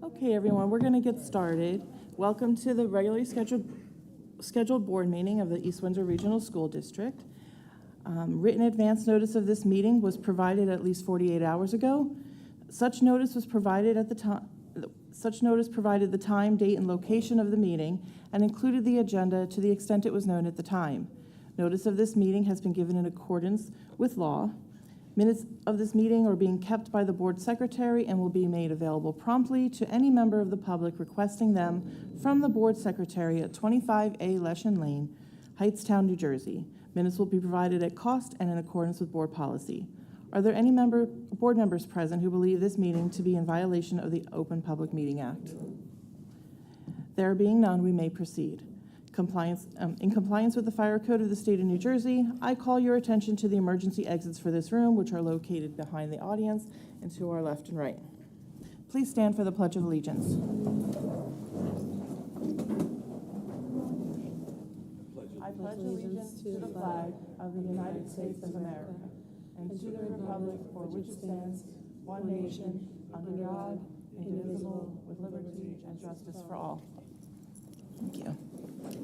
Okay, everyone, we're going to get started. Welcome to the regularly scheduled board meeting of the East Windsor Regional School District. Written advance notice of this meeting was provided at least 48 hours ago. Such notice provided the time, date, and location of the meeting and included the agenda to the extent it was known at the time. Notice of this meeting has been given in accordance with law. Minutes of this meeting are being kept by the board secretary and will be made available promptly to any member of the public requesting them from the board secretary at 25A Leshen Lane, Hightstown, New Jersey. Minutes will be provided at cost and in accordance with board policy. Are there any board members present who believe this meeting to be in violation of the Open Public Meeting Act? There being none, we may proceed. In compliance with the fire code of the state of New Jersey, I call your attention to the emergency exits for this room, which are located behind the audience and to our left and right. Please stand for the Pledge of Allegiance. I pledge allegiance to the flag of the United States of America and to the republic for which it stands, one nation, under God, indivisible, with liberty and justice for all. Thank you.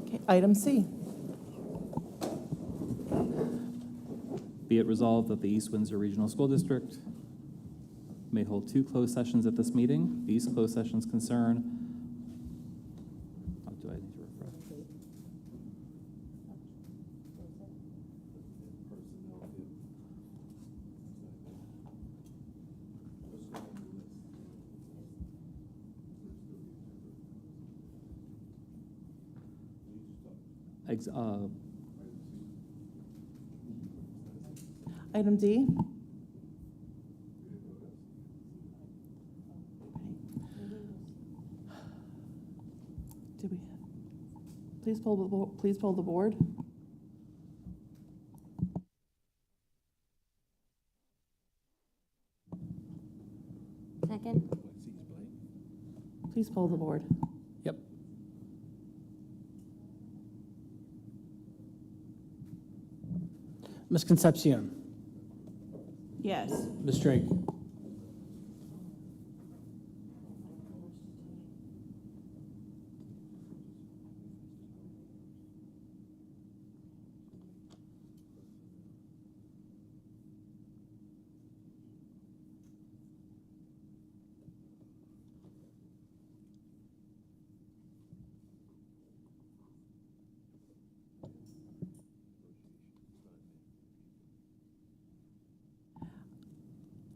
Okay, item C. Be it resolved that the East Windsor Regional School District may hold 2 closed sessions at this meeting. These closed sessions concern, do I need to refresh? Item D. Did we? Please poll the board. Second. Please poll the board. Yep. Ms. Concepcion. Yes. Ms. Drake.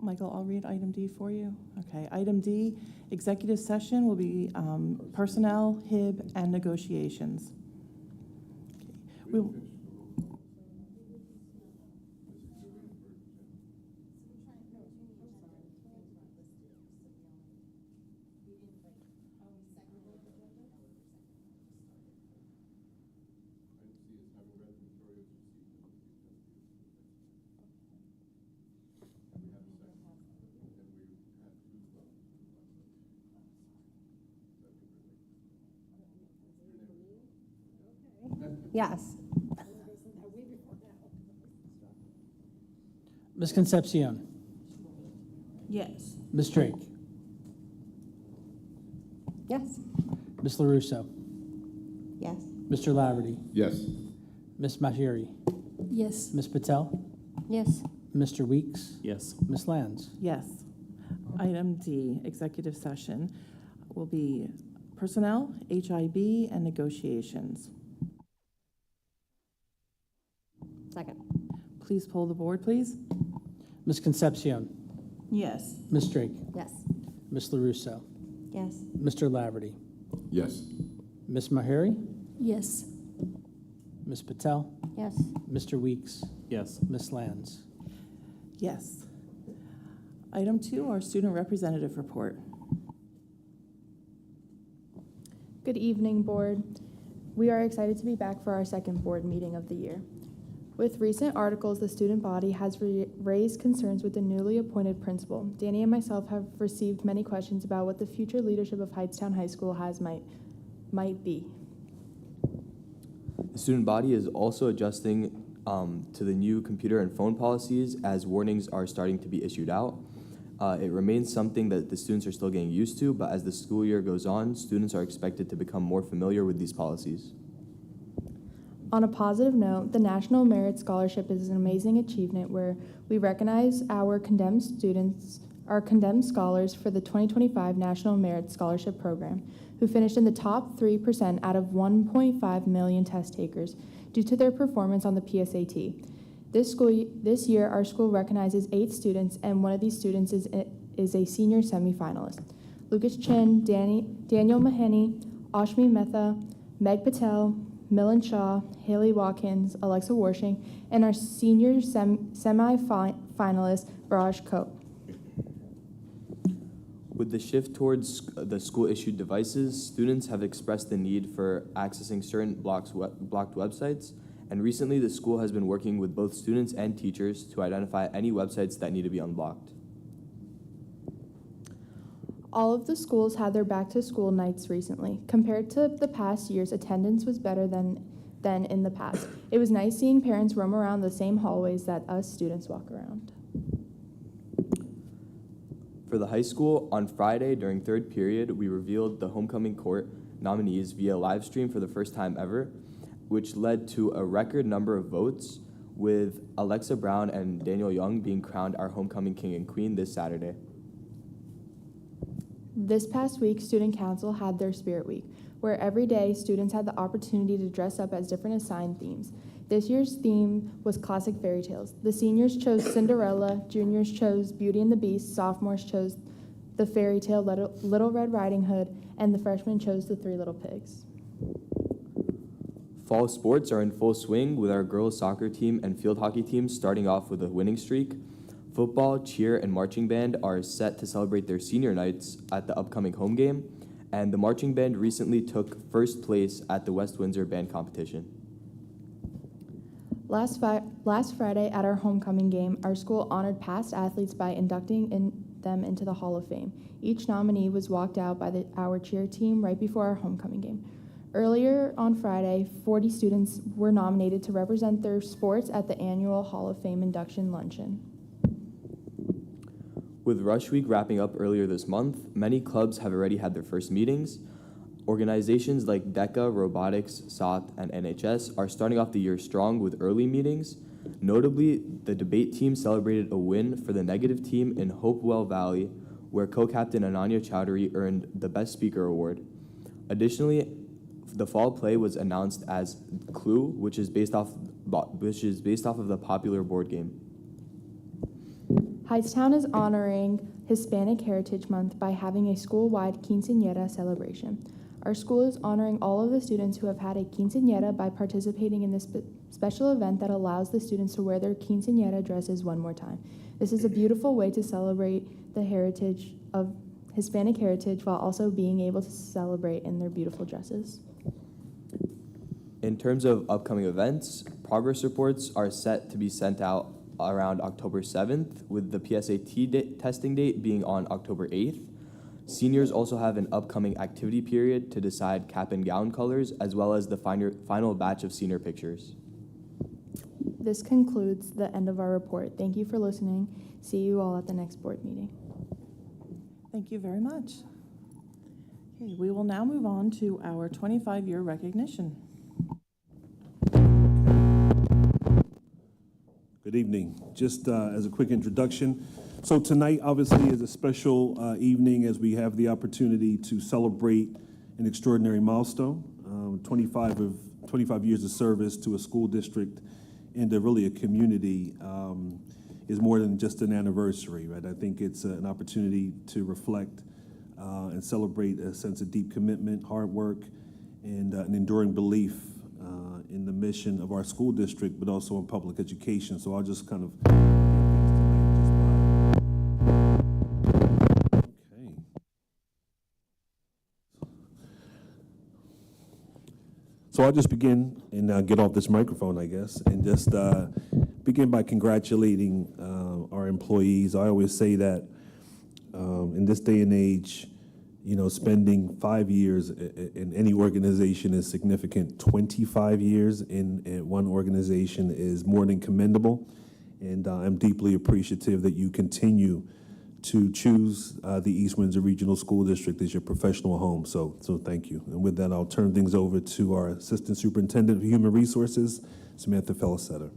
Michael, I'll read item D for you. Okay, item D, executive session will be personnel, HIB, and negotiations. Okay. Yes. Ms. Concepcion. Yes. Ms. Drake. Yes. Ms. LaRusso. Yes. Mr. Laverty. Yes. Ms. Mahiri. Yes. Ms. Patel. Yes. Mr. Weeks. Yes. Ms. Lands. Yes. Item D, executive session, will be personnel, HIB, and negotiations. Second. Please poll the board, please. Ms. Concepcion. Yes. Ms. Drake. Yes. Ms. LaRusso. Yes. Mr. Laverty. Yes. Ms. Mahiri. Yes. Ms. Patel. Yes. Mr. Weeks. Yes. Ms. Lands. Yes. Item 2, our student representative report. Good evening, board. We are excited to be back for our second board meeting of the year. With recent articles, the student body has raised concerns with the newly appointed principal. Danny and myself have received many questions about what the future leadership of Hightstown High School might be. The student body is also adjusting to the new computer and phone policies as warnings are starting to be issued out. It remains something that the students are still getting used to, but as the school year goes on, students are expected to become more familiar with these policies. On a positive note, the National Merit Scholarship is an amazing achievement where we recognize our condemned scholars for the 2025 National Merit Scholarship Program, who finished in the top 3% out of 1.5 million test takers due to their performance on the PSAT. This year, our school recognizes 8 students, and one of these students is a senior semifinalist. Lucas Chin, Daniel Maheny, Ashmi Mehta, Meg Patel, Milan Shaw, Haley Watkins, Alexa Warshing, and our senior semi-finalist, Baraj Koch. With the shift towards the school-issued devices, students have expressed the need for accessing certain blocked websites, and recently the school has been working with both students and teachers to identify any websites that need to be unblocked. All of the schools had their back-to-school nights recently. Compared to the past years, attendance was better than in the past. It was nice seeing parents roam around the same hallways that us students walk around. For the high school, on Friday during third period, we revealed the homecoming court nominees via live stream for the first time ever, which led to a record number of votes, with Alexa Brown and Daniel Young being crowned our homecoming king and queen this Saturday. This past week, Student Council had their Spirit Week, where every day students had the opportunity to dress up as different assigned themes. This year's theme was classic fairy tales. The seniors chose Cinderella, juniors chose Beauty and the Beast, sophomores chose the fairy tale Little Red Riding Hood, and the freshmen chose the Three Little Pigs. Fall sports are in full swing, with our girls soccer team and field hockey teams starting off with a winning streak. Football, cheer, and marching band are set to celebrate their senior nights at the upcoming home game, and the marching band recently took first place at the West Windsor band competition. Last Friday at our homecoming game, our school honored past athletes by inducting them into the Hall of Fame. Each nominee was walked out by our cheer team right before our homecoming game. Earlier on Friday, 40 students were nominated to represent their sports at the annual Hall of Fame induction luncheon. With Rush Week wrapping up earlier this month, many clubs have already had their first meetings. Organizations like DECA, Robotics, SOT, and NHS are starting off the year strong with early meetings. Notably, the debate team celebrated a win for the negative team in Hopewell Valley, where co-captain Ananya Chowdhury earned the Best Speaker Award. Additionally, the fall play was announced as Clue, which is based off of the popular board game. Hightstown is honoring Hispanic Heritage Month by having a school-wide quinceañera celebration. Our school is honoring all of the students who have had a quinceañera by participating in this special event that allows the students to wear their quinceañera dresses one more time. This is a beautiful way to celebrate the heritage of Hispanic heritage while also being able to celebrate in their beautiful dresses. In terms of upcoming events, progress reports are set to be sent out around October 7th, with the PSAT testing date being on October 8th. Seniors also have an upcoming activity period to decide cap and gown colors, as well as the final batch of senior pictures. This concludes the end of our report. Thank you for listening. See you all at the next board meeting. Thank you very much. Okay, we will now move on to our 25-year recognition. Good evening. Just as a quick introduction, so tonight obviously is a special evening as we have the opportunity to celebrate an extraordinary milestone, 25 years of service to a school district and really a community is more than just an anniversary, right? I think it's an opportunity to reflect and celebrate a sense of deep commitment, hard work, and an enduring belief in the mission of our school district, but also in public education. So I'll just kind of okay. So I'll just begin and get off this microphone, I guess, and just begin by congratulating our employees. I always say that in this day and age, you know, spending 5 years in any organization is significant. 25 years in one organization is more than commendable, and I'm deeply appreciative that you continue to choose the East Windsor Regional School District as your professional home. So thank you. And with that, I'll turn things over to our Assistant Superintendent of Human Resources, Samantha Felicetta.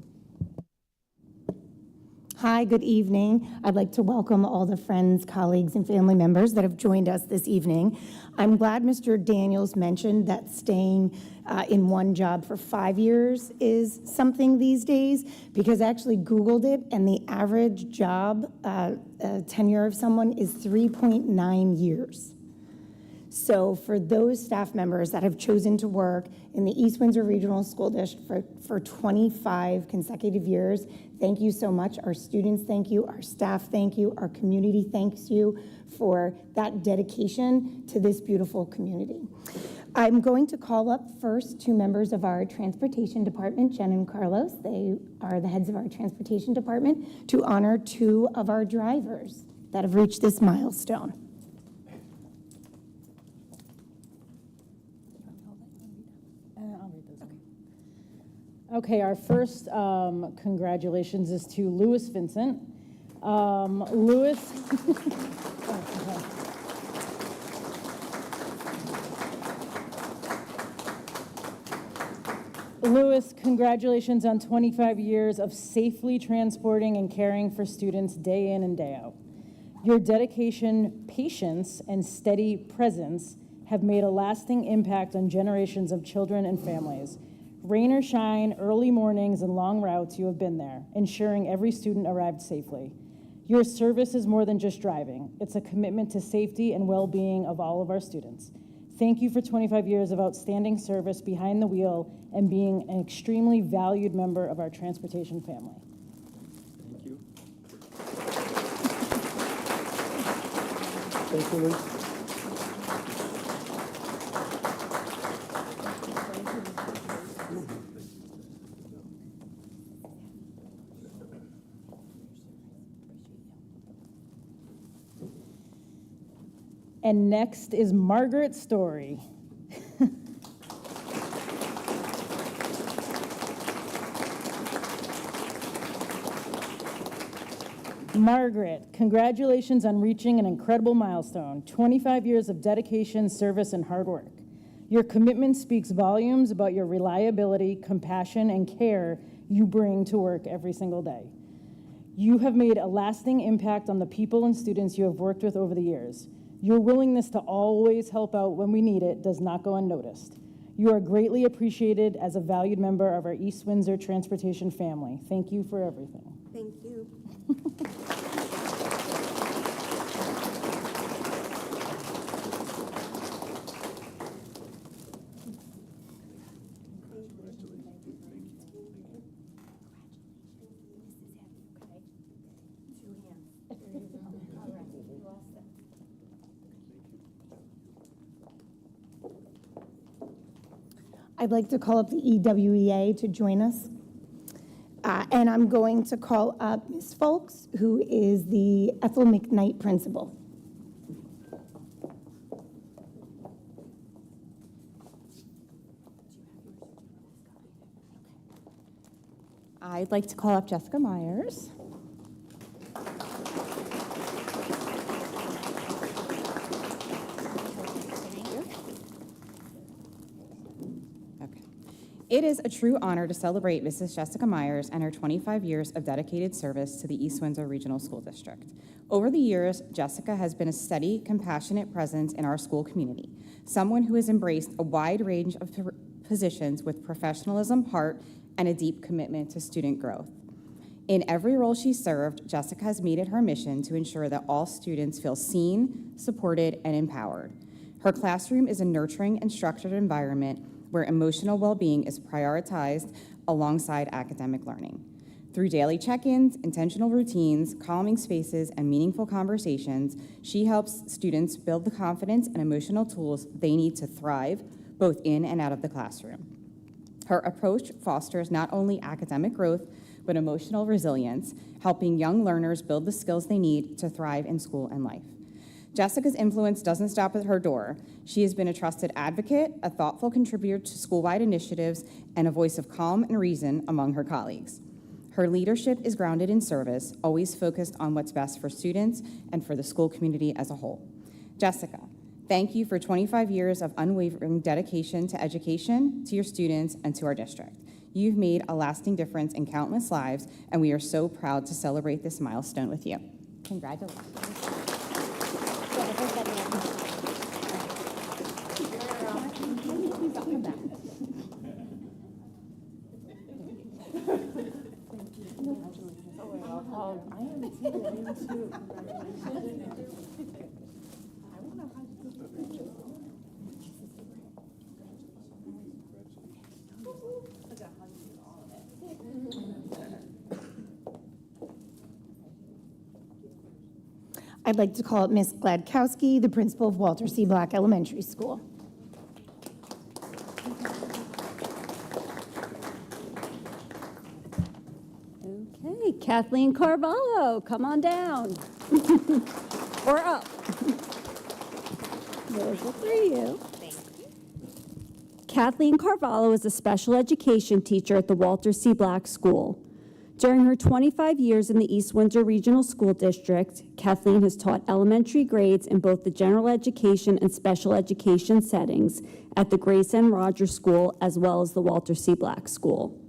Hi, good evening. I'd like to welcome all the friends, colleagues, and family members that have joined us this evening. I'm glad Mr. Daniels mentioned that staying in one job for 5 years is something these days, because I actually Googled it, and the average job tenure of someone is 3.9 years. So for those staff members that have chosen to work in the East Windsor Regional School District for 25 consecutive years, thank you so much. Our students thank you, our staff thank you, our community thanks you for that dedication to this beautiful community. I'm going to call up first two members of our transportation department, Jen and Carlos. They are the heads of our transportation department, to honor two of our drivers that have reached this milestone. Okay, our first congratulations is to Louis Vincent. Louis, Louis, congratulations on 25 years of safely transporting and caring for students day in and day out. Your dedication, patience, and steady presence have made a lasting impact on generations of children and families. Rain or shine, early mornings and long routes, you have been there, ensuring every student arrived safely. Your service is more than just driving. It's a commitment to safety and well-being of all of our students. Thank you for 25 years of outstanding service behind the wheel and being an extremely valued member of our transportation family. Thank you. Thank you, Luke. And next is Margaret Story. Margaret, congratulations on reaching an incredible milestone, 25 years of dedication, service, and hard work. Your commitment speaks volumes about your reliability, compassion, and care you bring to work every single day. You have made a lasting impact on the people and students you have worked with over the years. Your willingness to always help out when we need it does not go unnoticed. You are greatly appreciated as a valued member of our East Windsor transportation family. Thank you for everything. Thank you. I'd like to call up the EWEA to join us. And I'm going to call up Ms. Folks, who is the Ethel McKnight principal. I'd like to call up Jessica Myers. It is a true honor to celebrate Mrs. Jessica Myers and her 25 years of dedicated service to the East Windsor Regional School District. Over the years, Jessica has been a steady, compassionate presence in our school community, someone who has embraced a wide range of positions with professionalism, heart, and a deep commitment to student growth. In every role she served, Jessica has made it her mission to ensure that all students feel seen, supported, and empowered. Her classroom is a nurturing and structured environment where emotional well-being is prioritized alongside academic learning. Through daily check-ins, intentional routines, calming spaces, and meaningful conversations, she helps students build the confidence and emotional tools they need to thrive, both in and out of the classroom. Her approach fosters not only academic growth, but emotional resilience, helping young learners build the skills they need to thrive in school and life. Jessica's influence doesn't stop at her door. She has been a trusted advocate, a thoughtful contributor to school-wide initiatives, and a voice of calm and reason among her colleagues. Her leadership is grounded in service, always focused on what's best for students and for the school community as a whole. Jessica, thank you for 25 years of unwavering dedication to education, to your students, and to our district. You've made a lasting difference in countless lives, and we are so proud to celebrate this milestone with you. Congratulations. I'd like to call up Ms. Gladkowski, the principal of Walter C. Black Elementary School. Okay, Kathleen Carvalho, come on down. Or up. There's the three of you. Thank you. Kathleen Carvalho is a special education teacher at the Walter C. Black School. During her 25 years in the East Windsor Regional School District, Kathleen has taught elementary grades in both the general education and special education settings at the Grace N. Rogers School as well as the Walter C. Black School.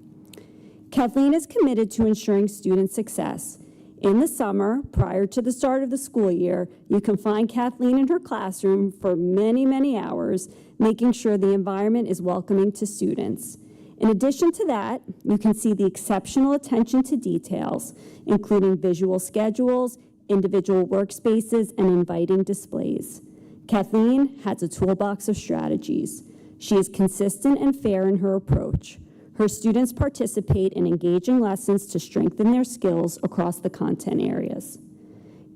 Kathleen is committed to ensuring student success. In the summer, prior to the start of the school year, you can find Kathleen in her classroom for many, many hours, making sure the environment is welcoming to students. In addition to that, you can see the exceptional attention to details, including visual schedules, individual workspaces, and inviting displays. Kathleen has a toolbox of strategies. She is consistent and fair in her approach. Her students participate in engaging lessons to strengthen their skills across the content areas.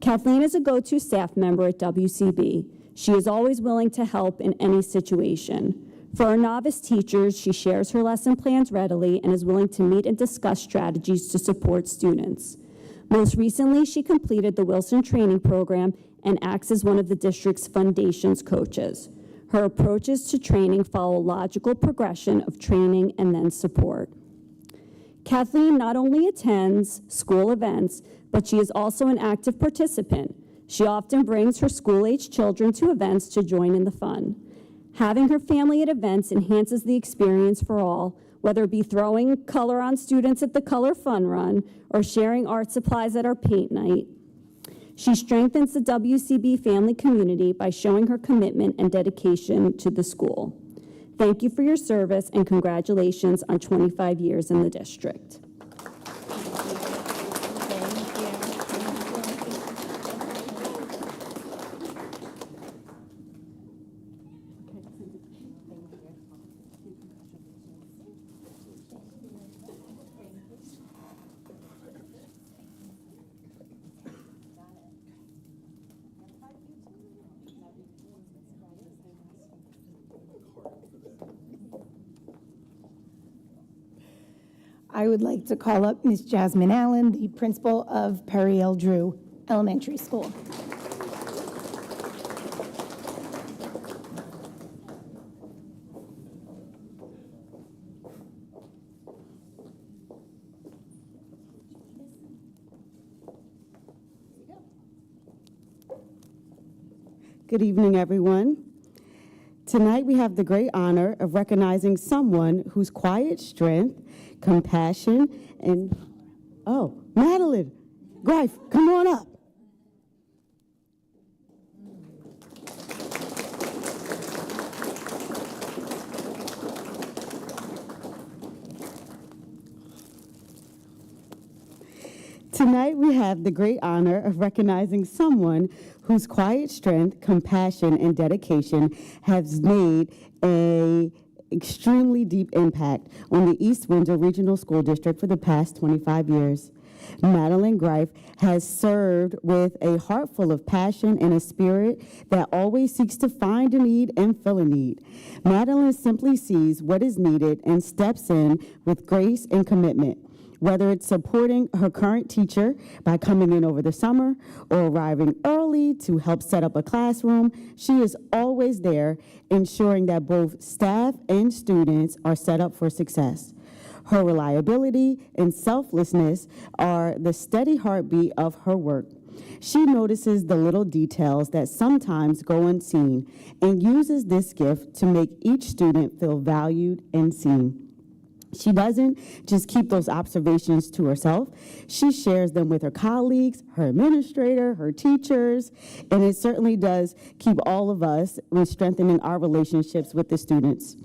Kathleen is a go-to staff member at WCB. She is always willing to help in any situation. For our novice teachers, she shares her lesson plans readily and is willing to meet and discuss strategies to support students. Most recently, she completed the Wilson Training Program and acts as one of the district's Foundations coaches. Her approaches to training follow a logical progression of training and then support. Kathleen not only attends school events, but she is also an active participant. She often brings her school-age children to events to join in the fun. Having her family at events enhances the experience for all, whether it be throwing color on students at the Color Fun Run or sharing art supplies at our paint night. She strengthens the WCB family community by showing her commitment and dedication to the school. Thank you for your service and congratulations on 25 years in the district. I would like to call up Ms. Jasmine Allen, the principal of Perry L. Drew Elementary School. Good evening, everyone. Tonight we have the great honor of recognizing someone whose quiet strength, compassion, and, oh, Madeline Greif, come on up. Tonight we have the great honor of recognizing someone whose quiet strength, compassion, and dedication has made an extremely deep impact on the East Windsor Regional School District for the past 25 years. Madeline Greif has served with a heart full of passion and a spirit that always seeks to find a need and fill a need. Madeline simply sees what is needed and steps in with grace and commitment. Whether it's supporting her current teacher by coming in over the summer or arriving early to help set up a classroom, she is always there, ensuring that both staff and students are set up for success. Her reliability and selflessness are the steady heartbeat of her work. She notices the little details that sometimes go unseen and uses this gift to make each student feel valued and seen. She doesn't just keep those observations to herself. She shares them with her colleagues, her administrator, her teachers, and it certainly does keep all of us in strengthening our relationships with the students.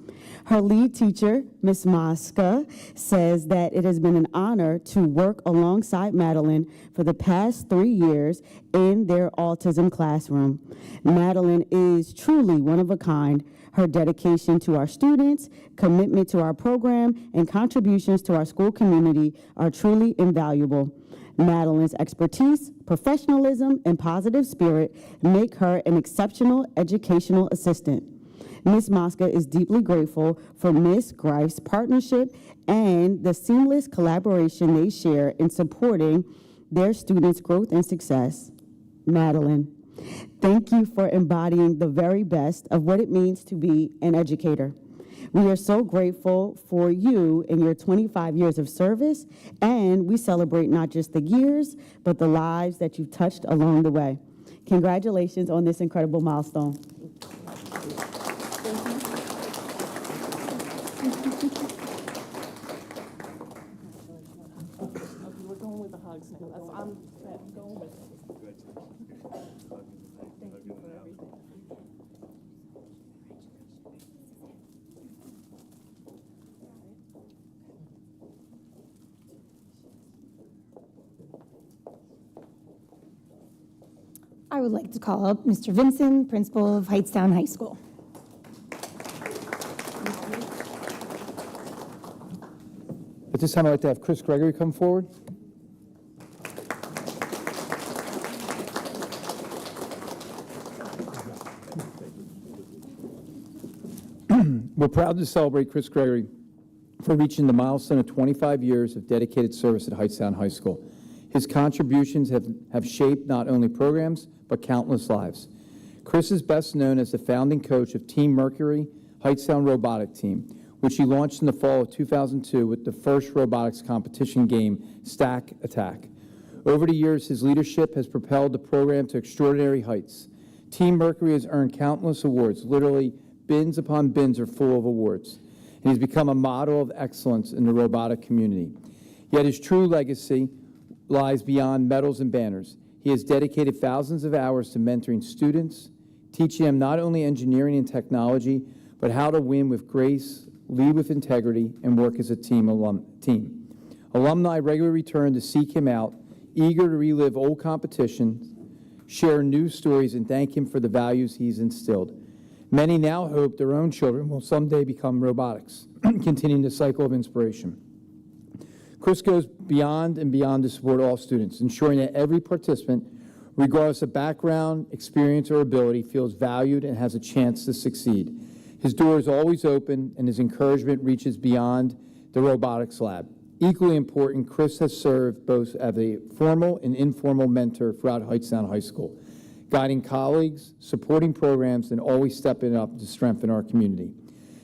Her lead teacher, Ms. Mosca, says that it has been an honor to work alongside Madeline for the past 3 years in their autism classroom. Madeline is truly one of a kind. Her dedication to our students, commitment to our program, and contributions to our school community are truly invaluable. Madeline's expertise, professionalism, and positive spirit make her an exceptional educational assistant. Ms. Mosca is deeply grateful for Ms. Greif's partnership and the seamless collaboration they share in supporting their students' growth and success. Madeline, thank you for embodying the very best of what it means to be an educator. We are so grateful for you and your 25 years of service, and we celebrate not just the years, but the lives that you've touched along the way. Congratulations on this incredible milestone. We're going with the hugs now. I'm going with it. Thank you for everything. I would like to call up Mr. Vinson, principal of Hightstown High School. At this time, I'd like to have Chris Gregory come forward. We're proud to celebrate Chris Gregory for reaching the milestone of 25 years of dedicated service at Hightstown High School. His contributions have shaped not only programs, but countless lives. Chris is best known as the founding coach of Team Mercury Hightstown Robotic Team, which he launched in the fall of 2002 with the first robotics competition game, Stack Attack. Over the years, his leadership has propelled the program to extraordinary heights. Team Mercury has earned countless awards, literally bins upon bins are full of awards. And he's become a model of excellence in the robotic community. Yet his true legacy lies beyond medals and banners. He has dedicated thousands of hours to mentoring students, teaching them not only engineering and technology, but how to win with grace, lead with integrity, and work as a team. Alumni regularly return to seek him out, eager to relive old competitions, share new stories, and thank him for the values he's instilled. Many now hope their own children will someday become robotics, continuing the cycle of inspiration. Chris goes beyond and beyond to support all students, ensuring that every participant, regardless of background, experience, or ability, feels valued and has a chance to succeed. His door is always open, and his encouragement reaches beyond the robotics lab. Equally important, Chris has served both as a formal and informal mentor throughout Hightstown High School, guiding colleagues, supporting programs, and always stepping up to strengthen our community.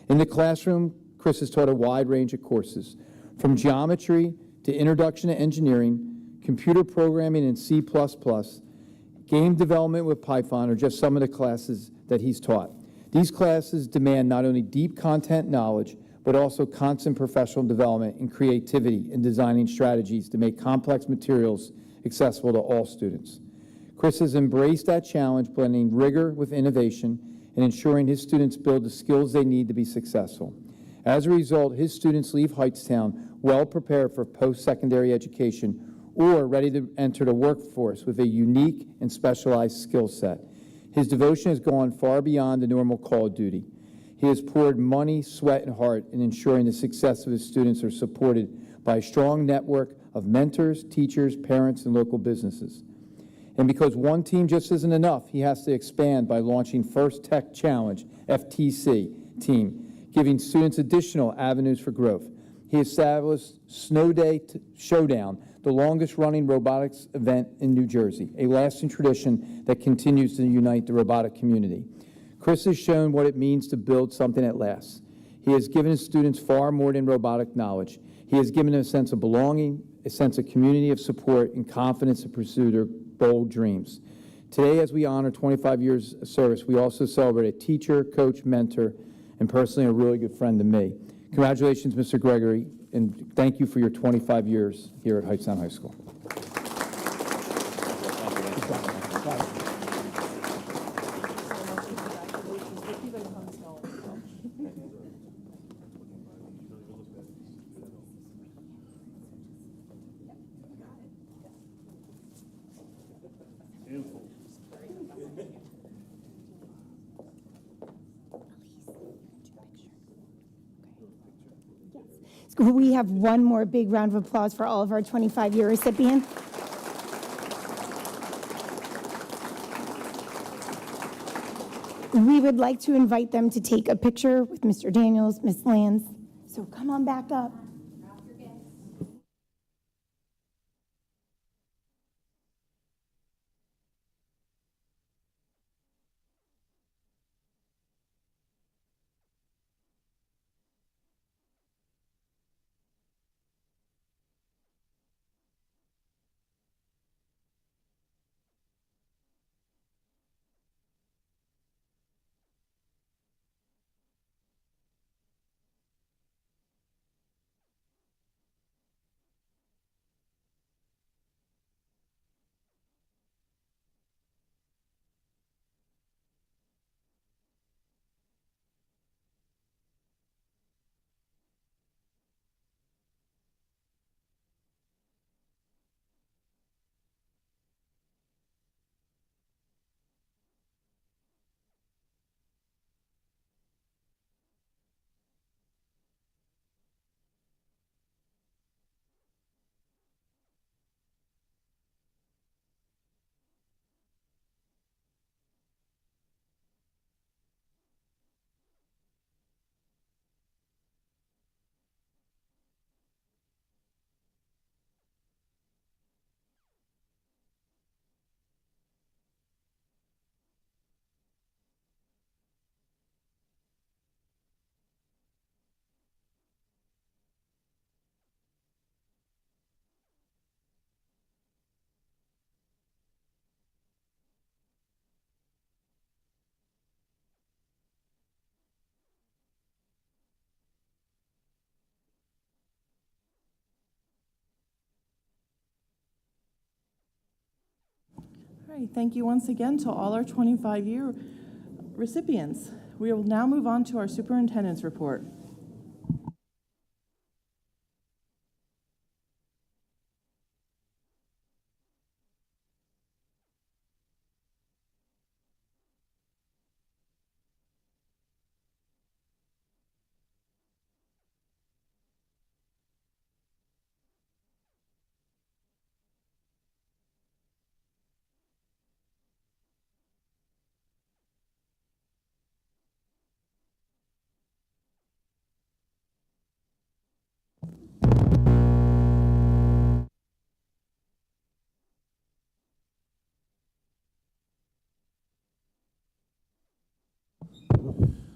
In the classroom, Chris has taught a wide range of courses, from geometry to introduction to engineering, computer programming in C++, game development with Python are just some of the classes that he's taught. These classes demand not only deep content knowledge, but also constant professional development and creativity in designing strategies to make complex materials accessible to all students. Chris has embraced that challenge, blending rigor with innovation and ensuring his students build the skills they need to be successful. As a result, his students leave Hightstown well prepared for post-secondary education or ready to enter the workforce with a unique and specialized skill set. His devotion has gone far beyond the normal call of duty. He has poured money, sweat, and heart in ensuring the success of his students are supported by a strong network of mentors, teachers, parents, and local businesses. And because one team just isn't enough, he has to expand by launching First Tech Challenge, FTC team, giving students additional avenues for growth. He established Snow Day Showdown, the longest-running robotics event in New Jersey, a lasting tradition that continues to unite the robotic community. Chris has shown what it means to build something that lasts. He has given his students far more than robotic knowledge. He has given them a sense of belonging, a sense of community of support, and confidence to pursue their bold dreams. Today, as we honor 25 years of service, we also celebrate a teacher, coach, mentor, and personally a really good friend to me. Congratulations, Mr. Gregory, and thank you for your 25 years here at Hightstown High School. We have one more big round of applause for all of our 25-year recipients. We would like to invite them to take a picture with Mr. Daniels, Ms. Lands. So come on back up. All right, thank you once again to all our 25-year recipients. We will now move on to our superintendent's report.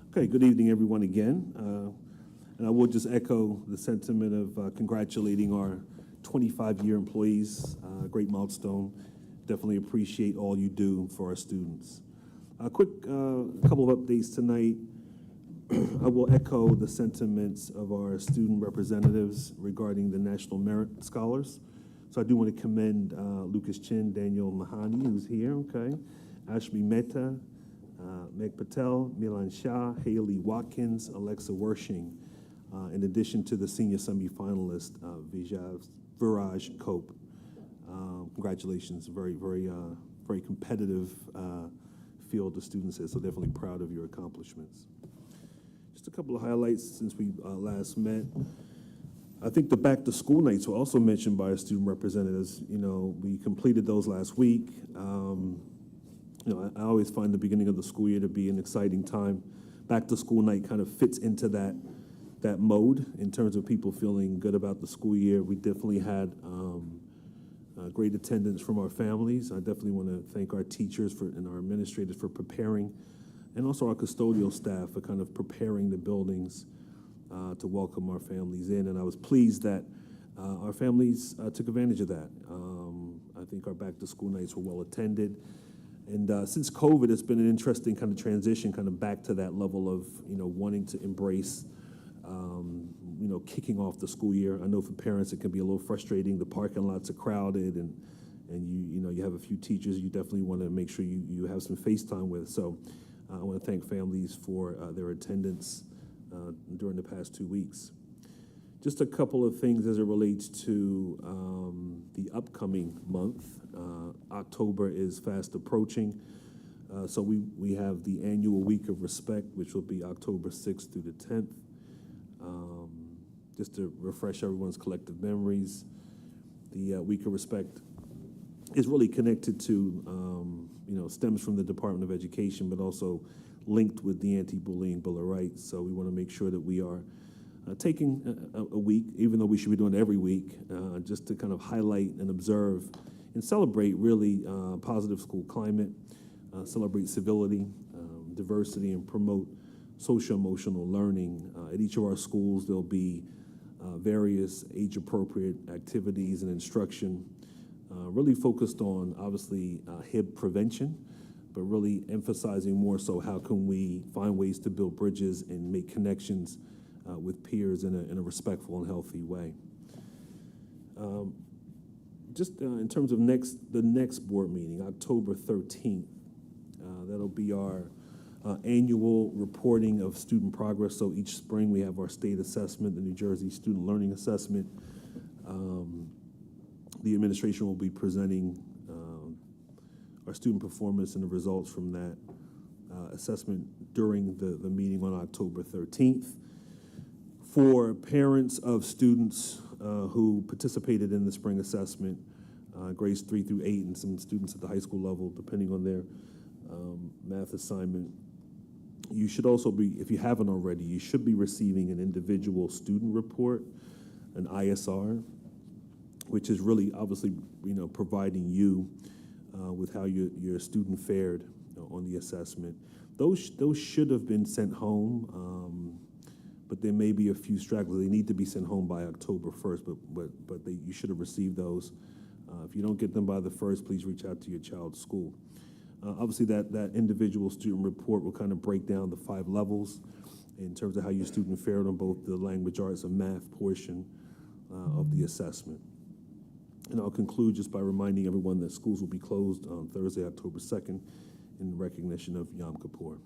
Okay, good evening, everyone, again. And I will just echo the sentiment of congratulating our 25-year employees. Great milestone. Definitely appreciate all you do for our students. A quick couple of updates tonight. I will echo the sentiments of our student representatives regarding the National Merit Scholars. So I do want to commend Lucas Chin, Daniel Mahani, who's here, okay, Ashmi Mehta, Meg Patel, Milan Shah, Haley Watkins, Alexa Wershing, in addition to the senior semifinalist, Viraj Cope. Congratulations, very competitive field of students here, so definitely proud of your accomplishments. Just a couple of highlights since we last met. I think the back to school nights were also mentioned by our student representatives. You know, we completed those last week. You know, I always find the beginning of the school year to be an exciting time. Back to school night kind of fits into that mode in terms of people feeling good about the school year. We definitely had great attendance from our families. I definitely want to thank our teachers and our administrators for preparing, and also our custodial staff for kind of preparing the buildings to welcome our families in, and I was pleased that our families took advantage of that. I think our back-to-school nights were well attended, and since COVID, it's been an interesting kind of transition, kind of back to that level of wanting to embrace, kicking off the school year. I know for parents it can be a little frustrating. The parking lots are crowded, and you have a few teachers you definitely want to make sure you have some FaceTime with. So I want to thank families for their attendance during the past 2 weeks. Just a couple of things as it relates to the upcoming month. October is fast approaching, so we have the annual Week of Respect, which will be October 6th through the 10th. Just to refresh everyone's collective memories, the Week of Respect is really connected to, stems from the Department of Education, but also linked with the Anti-Bullying Bill of Rights. So we want to make sure that we are taking a week, even though we should be doing it every week, just to kind of highlight and observe and celebrate really positive school climate, celebrate civility, diversity, and promote social-emotional learning. At each of our schools, there'll be various age-appropriate activities and instruction, really focused on, obviously, HIB prevention, but really emphasizing more so how can we find ways to build bridges and make connections with peers in a respectful and healthy way. Just in terms of the next board meeting, October 13th, that'll be our annual reporting of student progress. So each spring we have our state assessment, the New Jersey Student Learning Assessment. The administration will be presenting our student performance and the results from that assessment during the meeting on October 13th. For parents of students who participated in the spring assessment, grades 3 through 8, and some students at the high school level, depending on their math assignment, you should also be, if you haven't already, you should be receiving an individual student report, an ISR, which is really obviously, providing you with how your student fared on the assessment. Those should have been sent home, but there may be a few stragglers. They need to be sent home by October 1st, but you should have received those. If you don't get them by the 1st, please reach out to your child's school. Obviously, that individual student report will kind of break down the 5 levels in terms of how your student fared on both the language, arts, and math portion of the assessment. And I'll conclude just by reminding everyone that schools will be closed on Thursday, October 2nd, in recognition of Yom Kippur.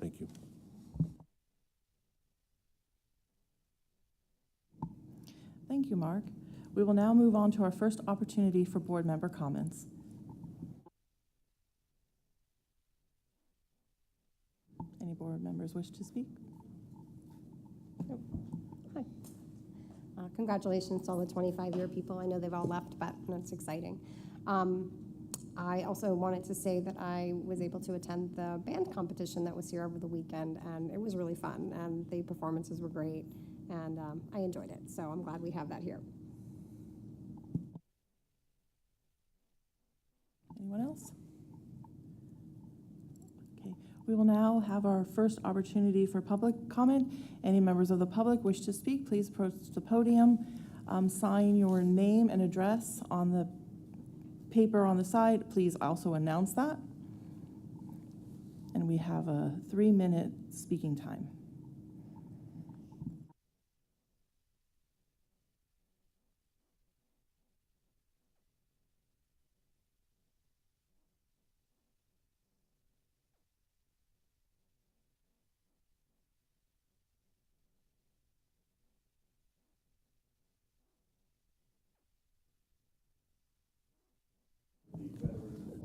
Thank you. Thank you, Mark. We will now move on to our first opportunity for board member comments. Any board members wish to speak? Hi. Congratulations to all the 25-year people. I know they've all left, but that's exciting. I also wanted to say that I was able to attend the band competition that was here over the weekend, and it was really fun, and the performances were great, and I enjoyed it, so I'm glad we have that here. Anyone else? Okay, we will now have our first opportunity for public comment. Any members of the public wish to speak, please approach the podium, sign your name and address on the paper on the side. Please also announce that. And we have a 3-minute speaking time.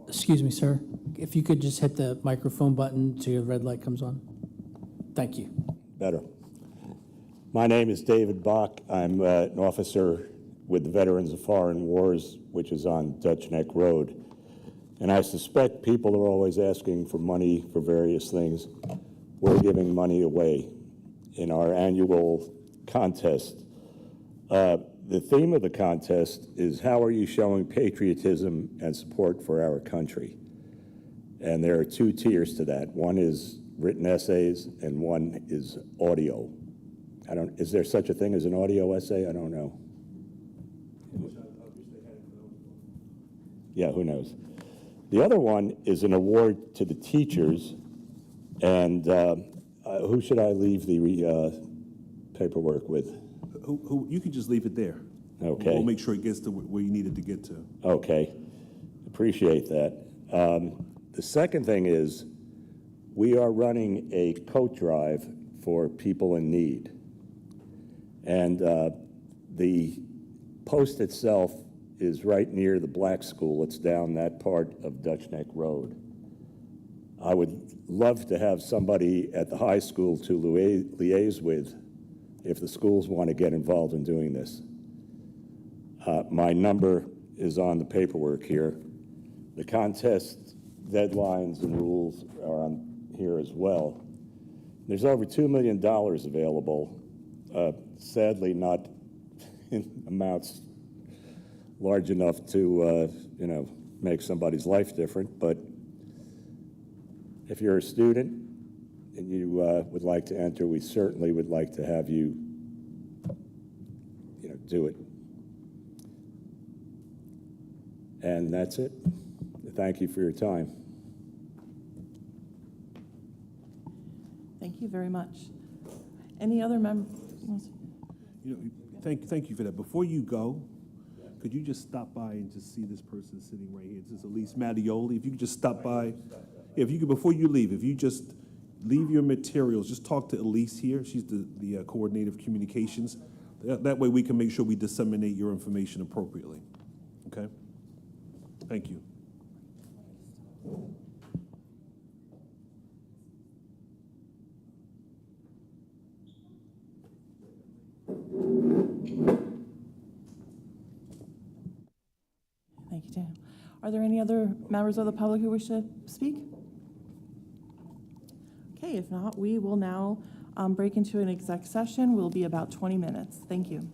Excuse me, sir. If you could just hit the microphone button till your red light comes on. Thank you. Better. My name is David Bach. I'm an officer with the Veterans of Foreign Wars, which is on Dutch Neck Road. And I suspect people are always asking for money for various things. We're giving money away in our annual contest. The theme of the contest is how are you showing patriotism and support for our country? And there are 2 tiers to that. One is written essays and one is audio. is there such a thing as an audio essay? I don't know. Yeah, who knows? The other one is an award to the teachers, and who should I leave the paperwork with? Who, you can just leave it there. Okay. We'll make sure it gets to where you need it to get to. Okay, appreciate that. The second thing is, we are running a coat drive for people in need. And the post itself is right near the black school. It's down that part of Dutch Neck Road. I would love to have somebody at the high school to liaise with if the schools want to get involved in doing this. My number is on the paperwork here. The contest deadlines and rules are on here as well. There's over $2 million available, sadly not in amounts large enough to, make somebody's life different, but if you're a student and you would like to enter, we certainly would like to have you, do it. And that's it. Thank you for your time. Thank you very much. Any other members? Thank you for that. Before you go, could you just stop by and just see this person sitting right here? This is Elise Mattioli. If you could just stop by, if you could, before you leave, if you just leave your materials, just talk to Elise here. She's the coordinator of communications. That way we can make sure we disseminate your information appropriately. Okay? Thank you. Thank you, Daniel. Are there any other members of the public who wish to speak? Okay, if not, we will now break into an exec session. We'll be about 20 minutes. Thank you.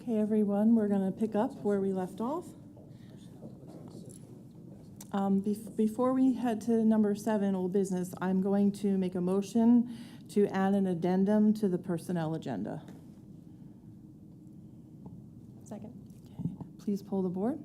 Okay, everyone, we're going to pick up where we left off. Before we head to number 7, old business, I'm going to make a motion to add an addendum to the personnel agenda. Second. Okay, please poll the board.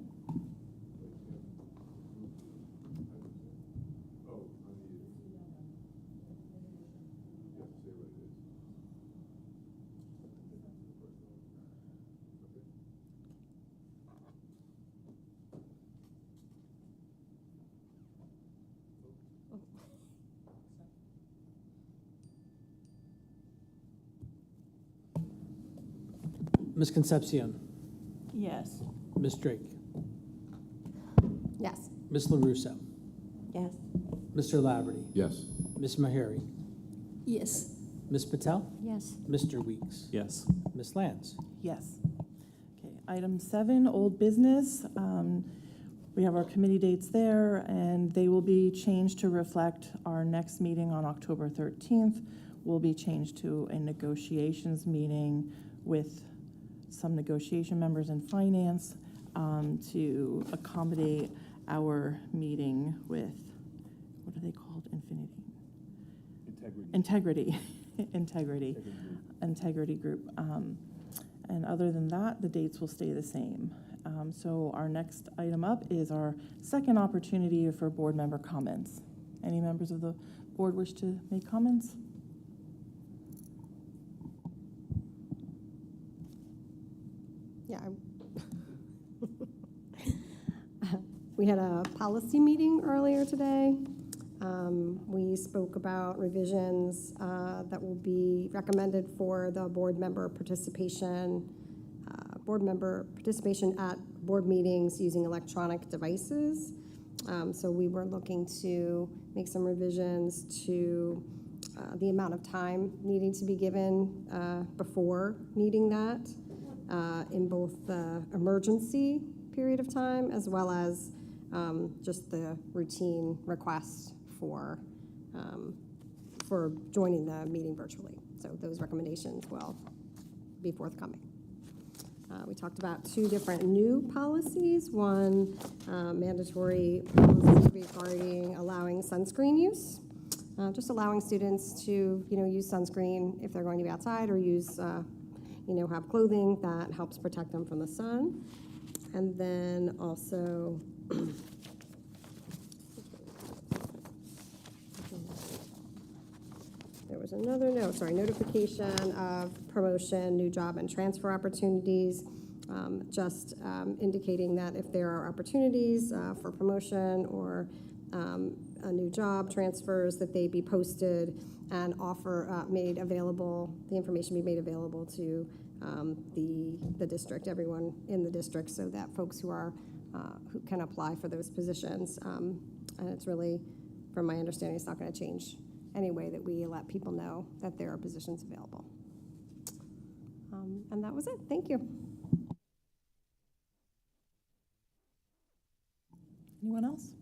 Ms. Concepcion, Yes. Ms. Drake, Yes. Ms. LaRusso, Yes. Mr. Laverty, Yes. Ms. Mahari, Yes. Ms. Patel, Yes. Mr. Weeks, Yes. Ms. Lance. Yes. Okay, item 7, old business. We have our committee dates there, and they will be changed to reflect our next meeting on October 13th. Will be changed to a negotiations meeting with some negotiation members in finance to accommodate our meeting with, what are they called? Integrity. Integrity group. And other than that, the dates will stay the same. So our next item up is our second opportunity for board member comments. Any members of the board wish to make comments? Yeah. We had a policy meeting earlier today. We spoke about revisions that will be recommended for the board member participation at board meetings using electronic devices. So we were looking to make some revisions to the amount of time needing to be given before needing that in both the emergency period of time as well as just the routine request for joining the meeting virtually. So those recommendations will be forthcoming. We talked about 2 different new policies. One, mandatory policy regarding allowing sunscreen use. Just allowing students to, use sunscreen if they're going to be outside or use, have clothing that helps protect them from the sun. And then also, there was another notification of promotion, new job, and transfer opportunities. Just indicating that if there are opportunities for promotion or a new job transfers, that they be posted and made available, the information be made available to the district, everyone in the district, so that folks who can apply for those positions. And it's really, from my understanding, it's not going to change any way that we let people know that there are positions available. And that was it. Thank you. Anyone else?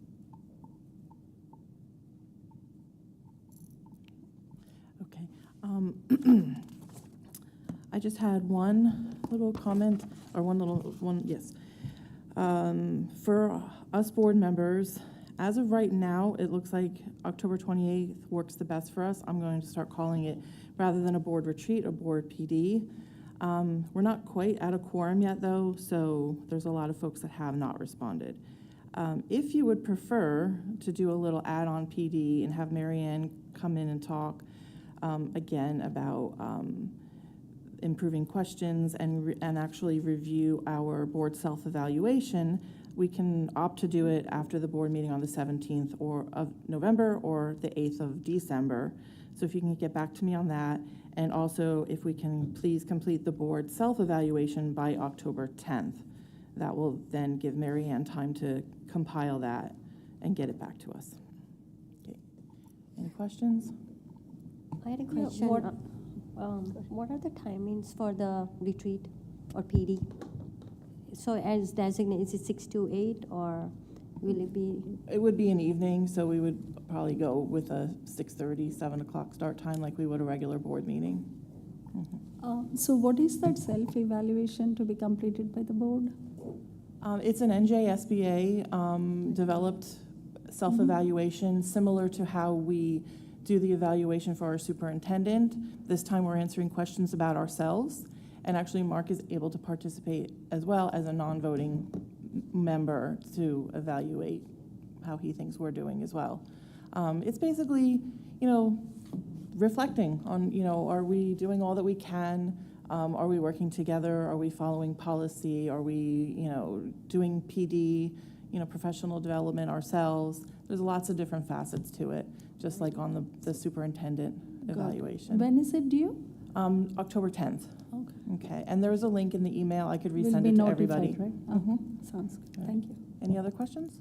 Okay. I just had one little comment, or yes. For us board members, as of right now, it looks like October 28th works the best for us. I'm going to start calling it, rather than a board retreat, a board PD. We're not quite at a quorum yet, though, so there's a lot of folks that have not responded. If you would prefer to do a little add-on PD and have Mary Ann come in and talk again about improving questions and actually review our board self-evaluation, we can opt to do it after the board meeting on the 17th of November or the 8th of December. So if you can get back to me on that, and also if we can please complete the board self-evaluation by October 10th. That will then give Mary Ann time to compile that and get it back to us. Okay. Any questions? I had a question. What are the timings for the retreat or PD? So as designated, is it 6 to 8 or will it be? It would be an evening, so we would probably go with a 6:30, 7 o'clock start time like we would a regular board meeting. So what is that self-evaluation to be completed by the board? It's an NJSBA developed self-evaluation, similar to how we do the evaluation for our superintendent. This time we're answering questions about ourselves, and actually Mark is able to participate as well as a non-voting member to evaluate how he thinks we're doing as well. It's basically, reflecting on, are we doing all that we can? Are we working together? Are we following policy? Are we, doing PD, professional development ourselves? There's lots of different facets to it, just like on the superintendent evaluation. When is it due? October 10th. Okay. Okay, and there's a link in the email. I could Will resend be it to notified, everybody. right? Sounds good. Thank you. Any other questions?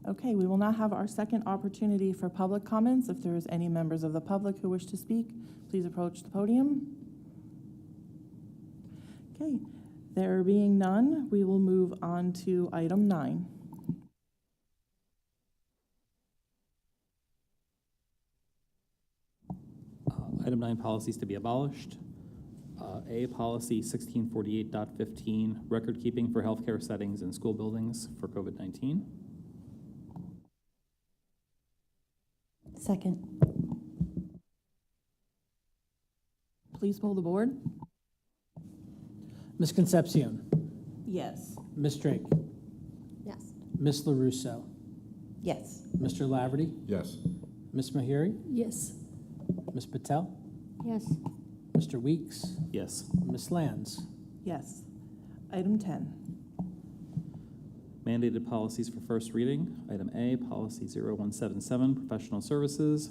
Okay, we will now have our second opportunity for public comments. If there is any members of the public who wish to speak, please approach the podium. Okay, there being none, we will move on to item 9. Item 9, policies to be abolished. A, policy 1648.15, record keeping for healthcare settings in school buildings for COVID-19. Second. Please poll the board. Ms. Concepcion. Yes. Ms. Drake. Yes. Ms. LaRusso. Yes. Mr. Laverty. Yes. Ms. Mahiri. Yes. Ms. Patel. Yes. Mr. Weeks. Yes. Ms. Lands. Yes. Item 10. Mandated policies for first reading. Item A, policy 0177, professional services.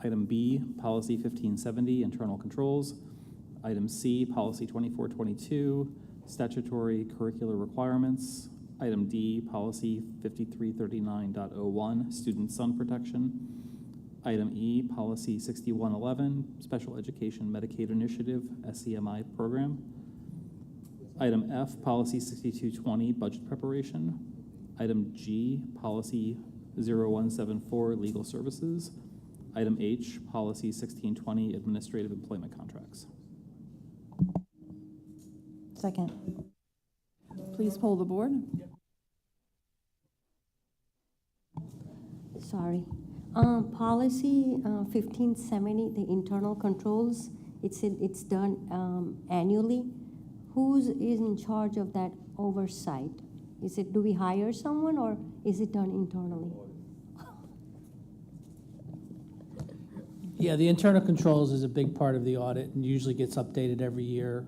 Item B, policy 1570, internal controls. Item C, policy 2422, statutory curricular requirements. Item D, policy 5339.01, student sun protection. Item E, policy 6111, special education Medicaid initiative, SEMI program. Item F, policy 6220, budget preparation. Item G, policy 0174, legal services. Item H, policy 1620, administrative employment contracts. Second. Please poll the board. Sorry. Policy 1570, the internal controls, it's done annually. Who's in charge of that oversight? Do we hire someone, or is it done internally? Yeah, the internal controls is a big part of the audit and usually gets updated every year.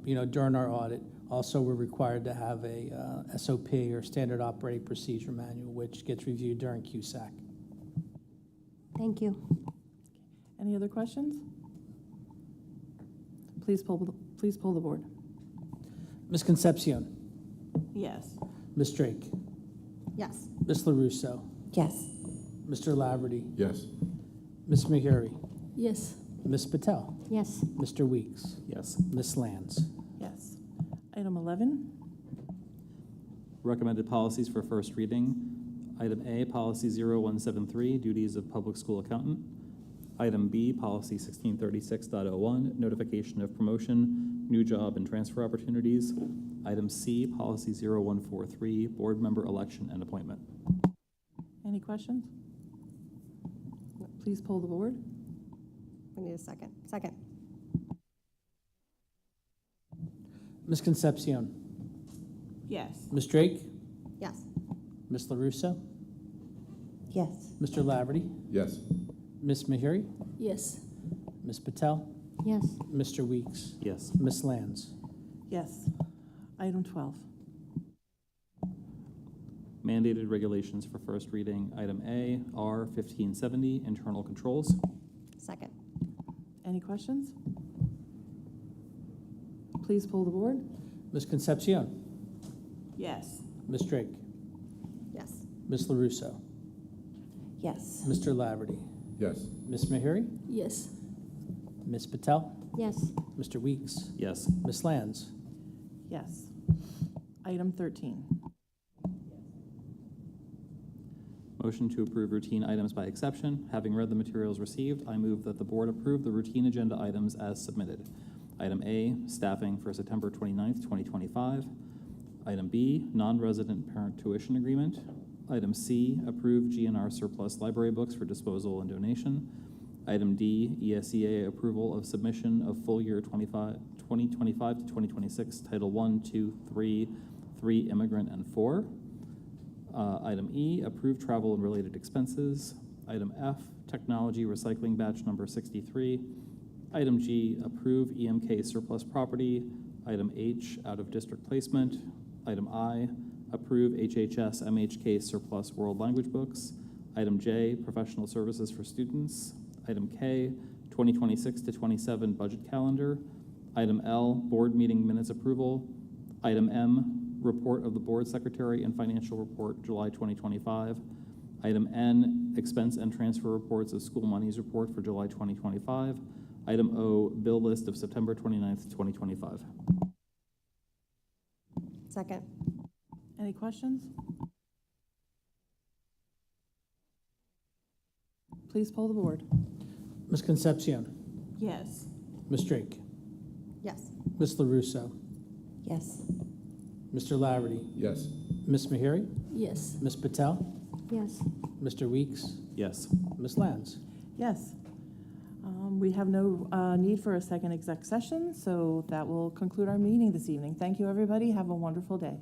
During our audit, also we're required to have a SOP or standard operating procedure manual, which gets reviewed during QSAC. Thank you. Any other questions? Please poll the board. Ms. Concepcion. Yes. Ms. Drake. Yes. Ms. LaRusso. Yes. Mr. Laverty. Yes. Ms. Mahiri. Yes. Ms. Patel. Yes. Mr. Weeks. Yes. Ms. Lands. Yes. Item 11. Recommended policies for first reading. Item A, policy 0173, duties of public school accountant. Item B, policy 1636.01, notification of promotion, new job and transfer opportunities. Item C, policy 0143, board member election and appointment. Any questions? Please poll the board. We need a second. Second. Ms. Concepcion. Yes. Ms. Drake. Yes. Ms. LaRusso. Yes. Mr. Laverty. Yes. Ms. Mahiri. Yes. Ms. Patel. Yes. Mr. Weeks. Yes. Ms. Lands. Yes. Item 12. Mandated regulations for first reading. Item A, R 1570, internal controls. Second. Any questions? Please poll the board. Ms. Concepcion. Yes. Ms. Drake. Yes. Ms. LaRusso. Yes. Mr. Laverty. Yes. Ms. Mahiri. Yes. Ms. Patel. Yes. Mr. Weeks. Yes. Ms. Lands. Yes. Item 13. Motion to approve routine items by exception. Having read the materials received, I move that the board approve the routine agenda items as submitted. Item A, staffing for September 29th, 2025. Item B, non-resident parent tuition agreement. Item C, approve GNR surplus library books for disposal and donation. Item D, ESEA approval of submission of full year 2025 to 2026, Title 1, 2, 3, 3 immigrant, and 4. Item E, approve travel and related expenses. Item F, technology recycling batch number 63. Item G, approve EMK surplus property. Item H, out of district placement. Item I, approve HHS MHK surplus world language books. Item J, professional services for students. Item K, 2026 to 27 budget calendar. Item L, board meeting minutes approval. Item M, report of the board secretary and financial report, July 2025. Item N, expense and transfer reports of school monies report for July 2025. Item O, bill list of September 29th, 2025. Second. Any questions? Please poll the board. Ms. Concepcion, Yes. Ms. Drake, Yes. Ms. LaRusso, Yes. Mr. Laverty, Yes. Ms. Mahiri, Yes. Ms. Patel, Yes. Mr. Weeks, Yes. Ms. Lands. Yes. We have no need for a second exec session, so that will conclude our meeting this evening. Thank you, everybody. Have a wonderful day.